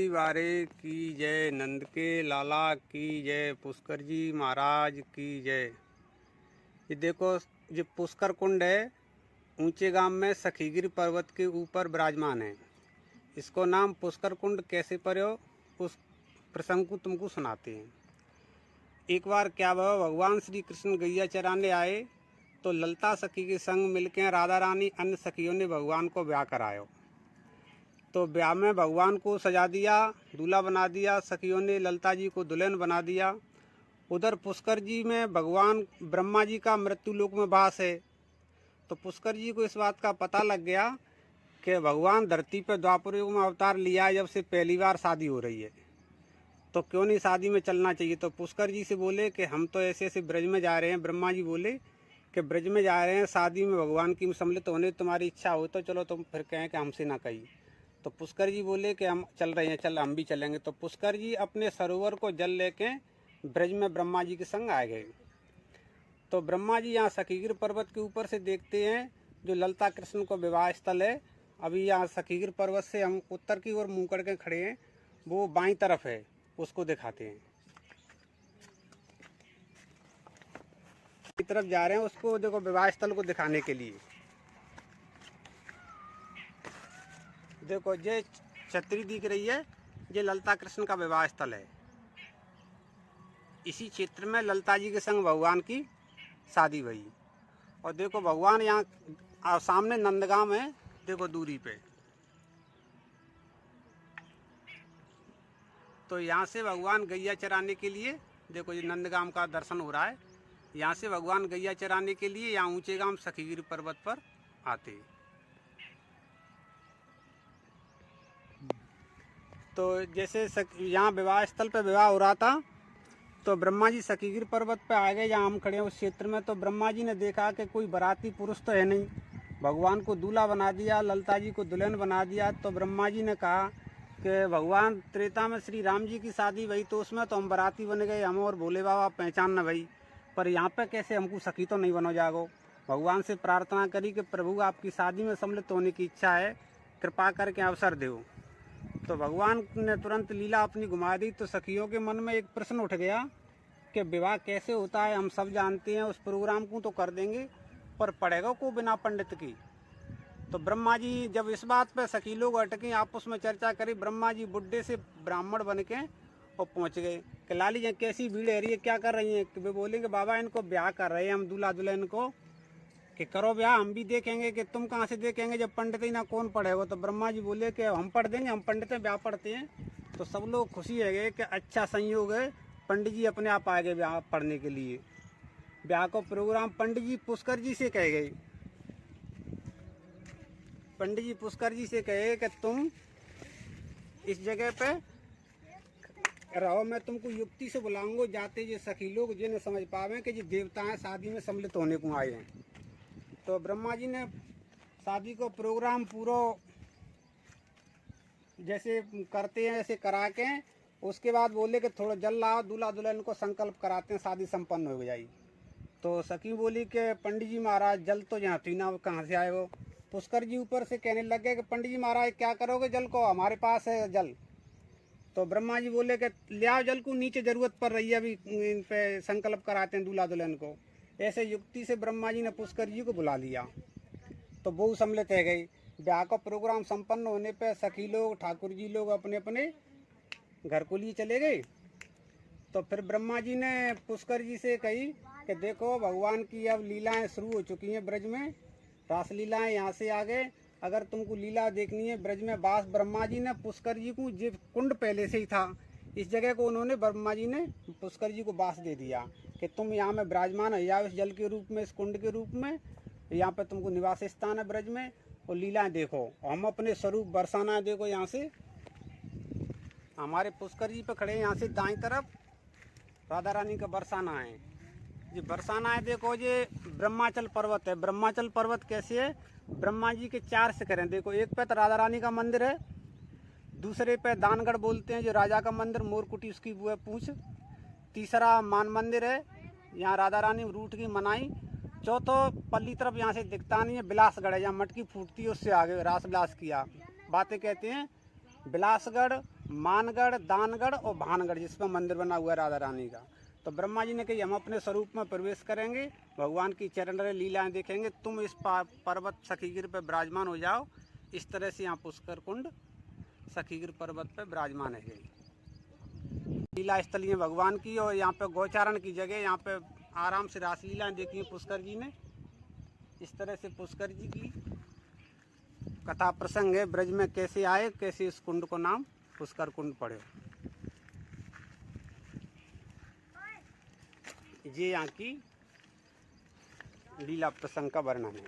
बारे की जय, नंद के लाला की जय, पुष्कर जी महाराज की जय। ये देखो, ये पुष्कर कुंड है, ऊंचे गांव में सखीगिर पर्वत के ऊपर विराजमान है। इसको नाम पुष्कर कुंड कैसे पड़ो, उस प्रसंग को तुमको सुनाते हैं। एक बार क्या हुआ, भगवान श्री कृष्ण गैया चराने आए तो ललता सखी के संग मिलकर राधा रानी अन्य सखियों ने भगवान को ब्याह करायो। तो ब्याह में भगवान को सजा दिया, दूल्हा बना दिया, सखियों ने ललता जी को दुल्हन बना दिया। उधर पुष्कर जी में भगवान ब्रह्मा जी का मृत्यु लोक में वास है। तो पुष्कर जी को इस बात का पता लग गया कि भगवान धरती पर द्वापर युग में अवतार लिया है, जब से पहली बार शादी हो रही है, तो क्यों नहीं शादी में चलना चाहिए। तो पुष्कर जी से बोले कि हम तो ऐसे ऐसे ब्रज में जा रहे हैं। ब्रह्मा जी बोले कि ब्रज में जा रहे हैं, शादी में भगवान की सम्मिलित होने तुम्हारी इच्छा हो तो चलो, तुम फिर कहें कि हमसे ना कही। तो पुष्कर जी बोले कि हम चल रहे हैं, चल हम भी चलेंगे। तो पुष्कर जी अपने सरोवर को जल लेके ब्रज में ब्रह्मा जी के संग आ गए। तो ब्रह्मा जी यहाँ सखीगिर पर्वत के ऊपर से देखते हैं जो ललता कृष्ण को विवाह स्थल है। अभी यहाँ सखीगिर पर्वत से हम उत्तर की ओर मुँह करके खड़े हैं, वो बाईं तरफ है, उसको दिखाते हैं। की तरफ जा रहे हैं, उसको देखो, विवाह स्थल को दिखाने के लिए। देखो, ये छतरी दिख रही है, ये ललता कृष्ण का विवाह स्थल है। इसी क्षेत्र में ललता जी के संग भगवान की शादी हुई। और देखो, भगवान यहाँ सामने नंदगांव है, देखो दूरी पे। तो यहाँ से भगवान गैया चराने के लिए, देखो ये नंदगांव का दर्शन हो रहा है। यहाँ से भगवान गैया चराने के लिए यहाँ ऊंचे गांव सखीगिर पर्वत पर आते। तो जैसे यहाँ विवाह स्थल पर विवाह हो रहा था, तो ब्रह्मा जी सखीगिर पर्वत पर आ गए, जहाँ हम खड़े हैं उस क्षेत्र में। तो ब्रह्मा जी ने देखा कि कोई बाराती पुरुष तो है नहीं, भगवान को दूल्हा बना दिया, ललता जी को दुल्हन बना दिया। तो ब्रह्मा जी ने कहा कि भगवान त्रेता में श्री राम जी की शादी हुई, तो उसमें तो हम बाराती बन गए, हम और भोले बाबा पहचान न भई, पर यहाँ पे कैसे हमको सखी तो नहीं बनो जागो। भगवान से प्रार्थना करी कि प्रभु आपकी शादी में सम्मिलित होने की इच्छा है, कृपा करके अवसर दो। तो भगवान ने तुरंत लीला अपनी घुमा दी। तो सखियों के मन में एक प्रश्न उठ गया कि विवाह कैसे होता है, हम सब जानते हैं, उस प्रोग्राम को तो कर देंगे, पर पड़ेगा को बिना पंडित की। तो ब्रह्मा जी जब इस बात पे सखी लोग अटके, आपस में चर्चा करी, ब्रह्मा जी बुड्ढे से ब्राह्मण बन के और पहुँच गए कि लाली जी कैसी भीड़ है रही है, क्या कर रही है। वे बोले कि बाबा इनको ब्याह कर रहे हैं हम, दूल्हा दुल्हन को, कि करो ब्याह, हम भी देखेंगे। कि तुम कहाँ से देखेंगे, जब पंडित ही ना कौन पढ़ेगा। तो ब्रह्मा जी बोले कि हम पढ़ देंगे, हम पंडित हैं, ब्याह पढ़ते हैं। तो सब लोग खुशी है गए कि अच्छा संयोग है, पंडित जी अपने आप आ गए ब्याह पढ़ने के लिए। ब्याह को प्रोग्राम पंडित जी पुष्कर जी से कह गए, पंडित जी पुष्कर जी से कहे कि तुम इस जगह पे रहो, मैं तुमको युक्ति से बुलाऊंगा, जाते ये सखी लोग जिन्हें समझ पावे कि ये देवता हैं, शादी में सम्मिलित होने को आए हैं। तो ब्रह्मा जी ने शादी को प्रोग्राम पूरा जैसे करते हैं ऐसे करा के, उसके बाद बोले कि थोड़ा जल लाओ, दूल्हा दुल्हन को संकल्प कराते हैं, शादी संपन्न हो जाएगी। तो सखी बोली कि पंडित जी महाराज जल तो यहाँ थी ना, कहाँ से आए वो। पुष्कर जी ऊपर से कहने लग गए कि पंडित जी महाराज क्या करोगे जल को, हमारे पास है जल। तो ब्रह्मा जी बोले कि ले आओ जल को, नीचे जरूरत पड़ रही है, अभी इन पे संकल्प कराते हैं दूल्हा दुल्हन को। ऐसे युक्ति से ब्रह्मा जी ने पुष्कर जी को बुला लिया। तो बहु सम्मिलित है गई। ब्याह का प्रोग्राम संपन्न होने पर सखी लोग, ठाकुर जी लोग अपने अपने घर को लिए चले गए। तो फिर ब्रह्मा जी ने पुष्कर जी से कही कि देखो, भगवान की अब लीलाएं शुरू हो चुकी हैं ब्रज में, रासलीलाएं यहाँ से आगे। अगर तुमको लीला देखनी है ब्रज में वास, ब्रह्मा जी ने पुष्कर जी को, ये कुंड पहले से ही था, इस जगह को उन्होंने, ब्रह्मा जी ने पुष्कर जी को वास दे दिया कि तुम यहाँ में विराजमान हो जाओ, इस जल के रूप में, इस कुंड के रूप में। यहाँ पे तुमको निवास स्थान है ब्रज में, और लीलाएं देखो, हम अपने स्वरूप बरसाना है। देखो यहाँ से हमारे पुष्कर जी पे खड़े हैं, यहाँ से दाईं तरफ राधा रानी का बरसाना है। ये बरसाना है, देखो ये ब्रह्माचल पर्वत है। ब्रह्माचल पर्वत कैसे है, ब्रह्मा जी के 4 शिखर हैं। देखो, एक पे तो राधा रानी का मंदिर है, दूसरे पे दानगढ़ बोलते हैं जो राजा का मंदिर, मोरकुटी उसकी वो है पूछ। तीसरा मान मंदिर है, यहाँ राधा रानी रूठ की मनाई। चौथो पल्ली तरफ यहाँ से दिखता नहीं है, बिलासगढ़ है, यहाँ मटकी फूटती है, उससे आगे रास विलास किया। बातें कहते हैं बिलासगढ़ मानगढ़, दानगढ़ और भानगढ़, जिसमें मंदिर बना हुआ है राधा रानी का। तो ब्रह्मा जी ने कही हम अपने स्वरूप में प्रवेश करेंगे, भगवान की चरण लीलाएं देखेंगे, तुम इस पर्वत सखीगिर पर विराजमान हो जाओ। इस तरह से यहाँ पुष्कर कुंड सखीगिर पर्वत पर विराजमान है। लीला स्थली है भगवान की, और यहाँ पे गौचारण की जगह, यहाँ पे आराम से रासलीलाएं देखी पुष्कर जी ने। इस तरह से पुष्कर जी की कथा प्रसंग है, ब्रज में कैसे आए, कैसे इस कुंड को नाम पुष्कर कुंड पड़े। ये यहाँ की लीला प्रसंग का वर्णन है।